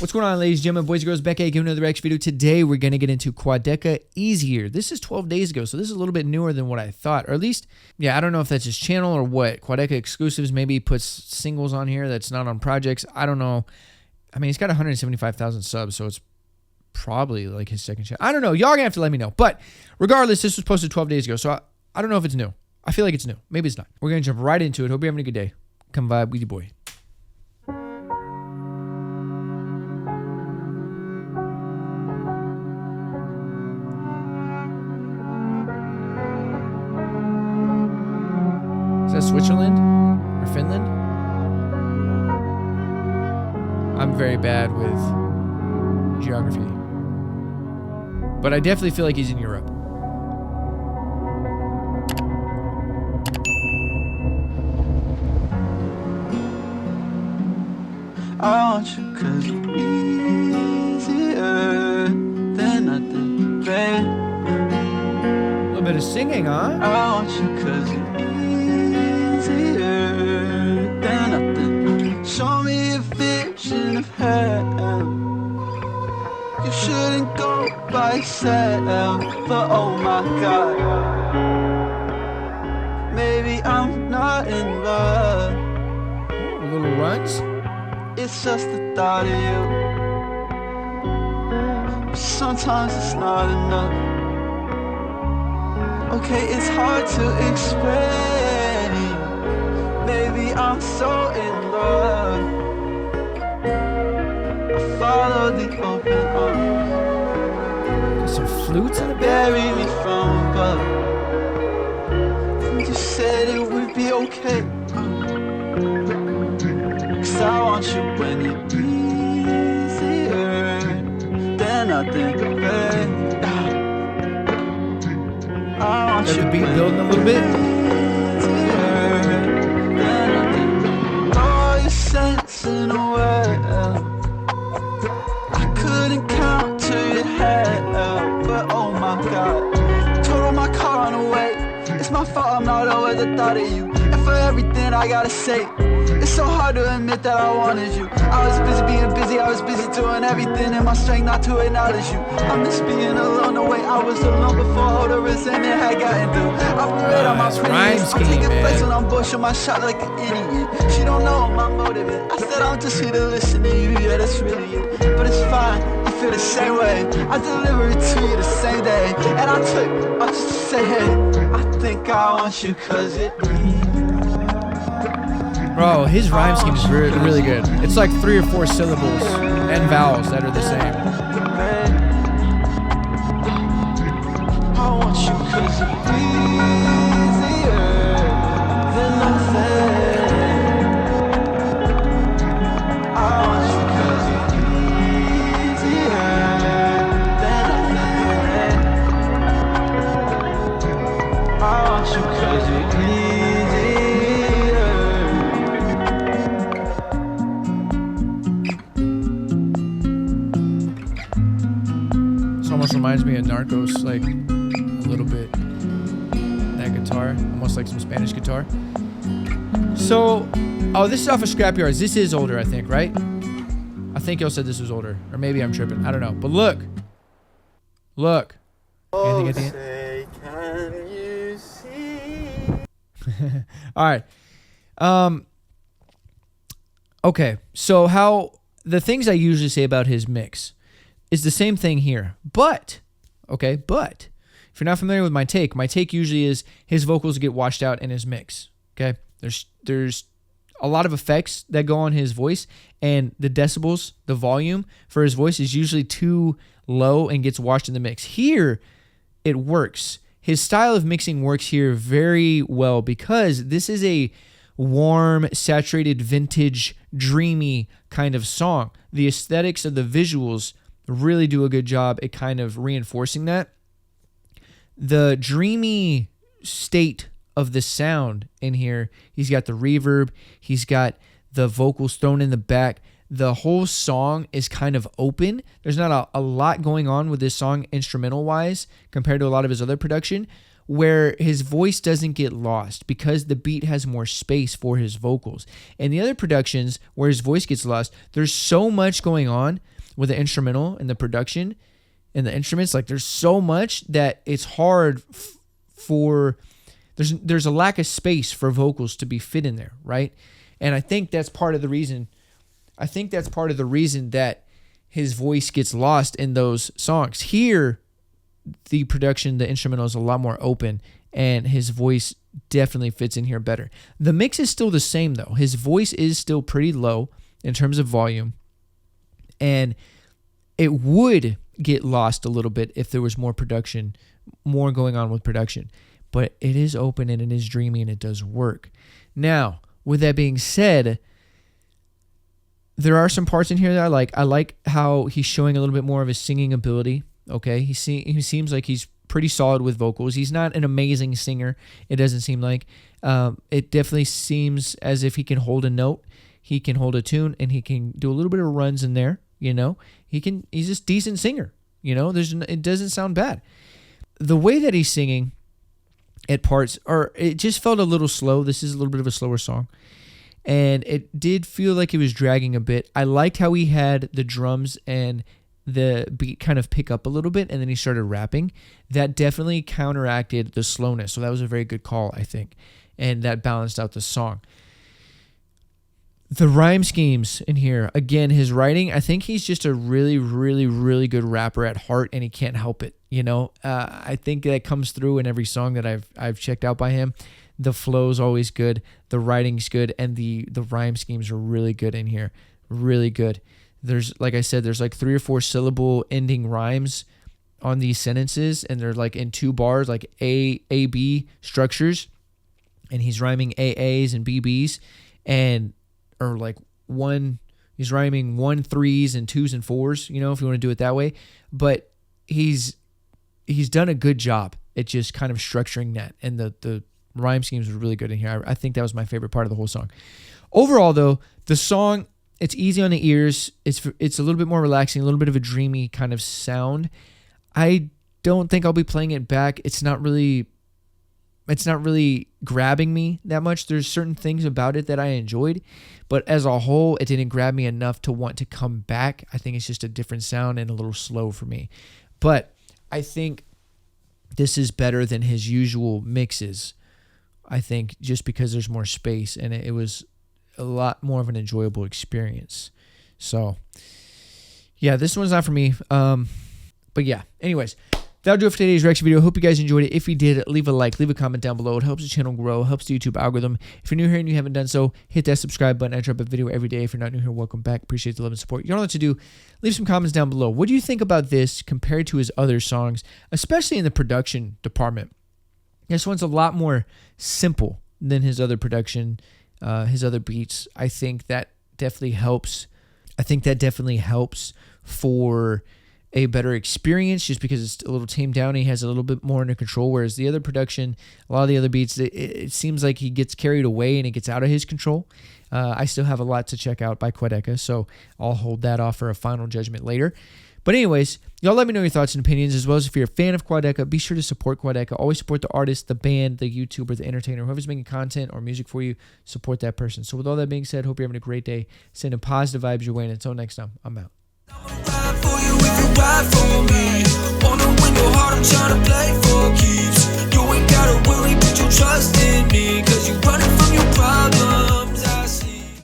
What's going on, ladies and gentlemen, boys and girls? Becca, giving another reaction video. Today, we're going to get into Quadeca Easier. This is 12 days ago, so this is a little bit newer than what I thought. Or at least, yeah, I don't know if that's his channel or what. Quadeca exclusives, maybe he puts singles on here that's not on projects. I don't know. I mean, he's got 175,000 subs, so it's probably like his second channel. I don't know. Y'all going to have to let me know. But regardless, this was posted 12 days ago, so I don't know if it's new. I feel like it's new. Maybe it's not. We're going to jump right into it. Hope you're having a good day. Come vibe with your boy. Is that Switzerland or Finland? I'm very bad with geography, but I definitely feel like he's in Europe. I want you 'cause you're easier than nothing, babe. A little bit of singing, huh? I want you 'cause you're easier than nothing. Show me a vision of hell. You shouldn't go by yourself, but oh my God, maybe I'm not in love. A little runs. It's just the thought of you. Sometimes it's not enough. Okay, it's hard to explain. Maybe I'm so in love. I follow the open arms. Got some flutes in the back. Bury me from above. You said it would be okay. I want you when you're easier than nothing, babe. I want Got you the beat building a little bit. easier than nothing. All your sense in a world. I couldn't count to your head, but oh my God. Total my car on the way. It's my fault I'm not always the thought of you. And for everything I gotta say, it's so hard to admit that I wanted you. I was busy being busy, I was busy doing everything in my strength not to acknowledge you. I miss being alone the way I was alone before all the resentment had gotten through. I read on my prettiness, I'm taking flex when I'm bushing my shot like an idiot. She don't know my motive is. I said I'm just here to listen to you, yeah, that's really it. But it's fine, you feel the same way. I deliver it to you the same day. And I took, I just to say, hey, I think I want you 'cause it Bro, his rhyme scheme is really good. It's like 3 or 4 syllables and vowels that are the same. I want you 'cause you're easier than nothing. I want you 'cause you're easier than nothing. I want you 'cause you're easier. Almost reminds me of Narcos, like a little bit. That guitar, almost like some Spanish guitar. So, oh, this is off of Scrapyards. This is older, I think, right? I think y'all said this was older, or maybe I'm tripping. I don't know. But look, anything at the end? Say, can you see? All right. Okay. So how the things I usually say about his mix is the same thing here, but if you're not familiar with my take usually is his vocals get washed out in his mix. Okay, there's a lot of effects that go on his voice, and the decibels, the volume for his voice is usually too low and gets washed in the mix. Here, it works. His style of mixing works here very well because this is a warm, saturated, vintage, dreamy kind of song. The aesthetics of the visuals really do a good job at kind of reinforcing that. The dreamy state of the sound in here, he's got the reverb, he's got the vocals thrown in the back. The whole song is kind of open. There's not a lot going on with this song instrumental-wise compared to a lot of his other production, where his voice doesn't get lost because the beat has more space for his vocals. And the other productions where his voice gets lost, there's so much going on with the instrumental and the production and the instruments. Like there's so much that it's hard for there's a lack of space for vocals to be fit in there, right? And I think that's part of the reason. I think that's part of the reason that his voice gets lost in those songs. Here, the production, the instrumental is a lot more open, and his voice definitely fits in here better. The mix is still the same though. His voice is still pretty low in terms of volume, and it would get lost a little bit if there was more production, more going on with production. But it is open and it is dreamy and it does work. Now, with that being said, there are some parts in here that I like. I like how he's showing a little bit more of his singing ability. Okay, he seems like he's pretty solid with vocals. He's not an amazing singer. It doesn't seem like. It definitely seems as if he can hold a note, he can hold a tune, and he can do a little bit of runs in there. You know, he's just a decent singer. You know, it doesn't sound bad. The way that he's singing at parts, or it just felt a little slow. This is a little bit of a slower song, and it did feel like it was dragging a bit. I liked how he had the drums and the beat kind of pick up a little bit, and then he started rapping. That definitely counteracted the slowness, so that was a very good call, I think, and that balanced out the song. The rhyme schemes in here, again, his writing, I think he's just a really, really, really good rapper at heart, and he can't help it. You know, I think that comes through in every song that I've checked out by him. The flow's always good, the writing's good, and the rhyme schemes are really good in here, really good. There's, like I said, there's like 3 or 4 syllable ending rhymes on these sentences, and they're like in 2 bars, like A, B structures, and he's rhyming AAs and BBs, and or like he's rhyming 1 3s and 2s and 4s, you know, if you want to do it that way. But he's done a good job at just kind of structuring that, and the rhyme schemes were really good in here. I think that was my favorite part of the whole song. Overall, though, the song, it's easy on the ears. It's a little bit more relaxing, a little bit of a dreamy kind of sound. I don't think I'll be playing it back. It's not really grabbing me that much. There's certain things about it that I enjoyed, but as a whole, it didn't grab me enough to want to come back. I think it's just a different sound and a little slow for me. But I think this is better than his usual mixes. I think just because there's more space, and it was a lot more of an enjoyable experience. So yeah, this one's not for me. But yeah, anyways, that'll do it for today's reaction video. Hope you guys enjoyed it. If you did, leave a like, leave a comment down below. It helps the channel grow, helps the YouTube algorithm. If you're new here and you haven't done so, hit that subscribe button. I drop a video every day. If you're not new here, welcome back. Appreciate the love and support. You don't know what to do. Leave some comments down below. What do you think about this compared to his other songs, especially in the production department? This one's a lot more simple than his other production, his other beats. I think that definitely helps. I think that definitely helps for a better experience, just because it's a little tamed down. He has a little bit more under control, whereas the other production, a lot of the other beats, it seems like he gets carried away and it gets out of his control. I still have a lot to check out by Quadeca, so I'll hold that off for a final judgment later. But anyways, y'all let me know your thoughts and opinions, as well as if you're a fan of Quadeca, be sure to support Quadeca. Always support the artist, the band, the YouTuber, the entertainer, whoever's making content or music for you, support that person. So with all that being said, hope you're having a great day. Sending positive vibes your way, and until next time, I'm out. Ride for you if you ride for me. Wanna win your heart, I'm trying